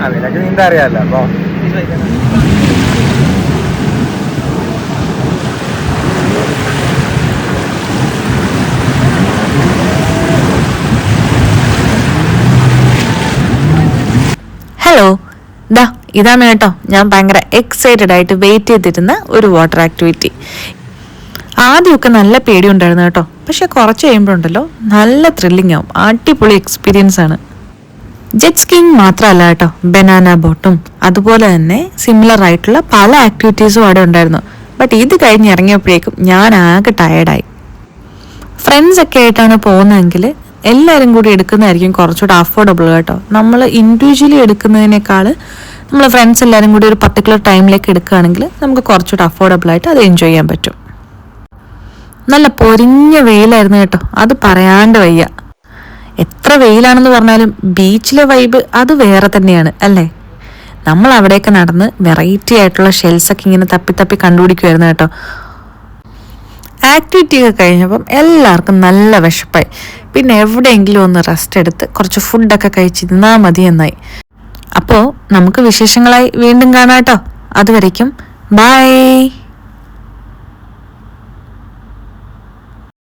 അതിനൊക്കെ നീന്താ അറിയാമല്ലോ അപ്പൊ. ഹലോ, ഇതാണ് കേട്ടോ ഞാൻ ഭയങ്കര എക്സൈറ്റഡ് ആയിട്ട് വെയിറ്റ് ചെയ്തിരുന്ന ഒരു വാട്ടർ ആക്ടിവിറ്റി. ആദ്യമൊക്കെ നല്ല പേടിയുണ്ടായിരുന്നു കേട്ടോ, പക്ഷെ കുറച്ച് കഴിയുമ്പോഴുണ്ടല്ലോ നല്ല ത്രില്ലിംഗ് ആവും. അടിപൊളി എക്സ്പീരിയൻസ് ആണ്. ജെറ്റ് സ്കീയിങ് മാത്രമല്ല കേട്ടോ, ബനാന ബോട്ടും അതുപോലെ തന്നെ സിമിലർ ആയിട്ടുള്ള പല ആക്ടിവിറ്റീസും അവിടെ ഉണ്ടായിരുന്നു. ബട്ട് ഇത് കഴിഞ്ഞ് ഇറങ്ങിയപ്പോഴേക്കും ഞാൻ ആകെ ടയേർഡായി. ഫ്രണ്ട്സ് ഒക്കെ ആയിട്ടാണ് പോകുന്നതെങ്കിൽ എല്ലാവരും കൂടി എടുക്കുന്നതായിരിക്കും കുറച്ചുകൂടെ അഫോർഡബിൾ കേട്ടോ. നമ്മൾ ഇൻഡിവിജ്വലി എടുക്കുന്നതിനേക്കാൾ നമ്മൾ ഫ്രണ്ട്സ് എല്ലാവരും കൂടി ഒരു പർട്ടിക്കുലർ ടൈമിലേക്ക് എടുക്കുകയാണെങ്കിൽ നമുക്ക് കുറച്ചുകൂടെ അഫോർഡബിൾ ആയിട്ട് അത് എൻജോയ് ചെയ്യാൻ പറ്റും. നല്ല പൊരിഞ്ഞ വെയിലായിരുന്നു കേട്ടോ, അത് പറയാണ്ട് വയ്യ. എത്ര വെയിലാണെന്ന് പറഞ്ഞാലും ബീച്ചിലെ വൈബ് അത് വേറെ തന്നെയാണ് അല്ലേ. നമ്മൾ അവിടെയൊക്കെ നടന്ന് വെറൈറ്റി ആയിട്ടുള്ള ഷെൽസൊക്കെ ഇങ്ങനെ തപ്പി തപ്പി കണ്ടുപിടിക്കുമായിരുന്നു കേട്ടോ. ആക്ടിവിറ്റി ഒക്കെ കഴിഞ്ഞപ്പം എല്ലാവർക്കും നല്ല വിശപ്പായി. പിന്നെ എവിടെയെങ്കിലും ഒന്ന് റെസ്റ്റ് എടുത്ത് കുറച്ച് ഫുഡൊക്കെ കഴിച്ചിരുന്നാൽ മതി എന്നായി. അപ്പോൾ നമുക്ക് വിശേഷങ്ങളായി വീണ്ടും കാണാം കേട്ടോ. അതുവരയ്ക്കും ബൈ.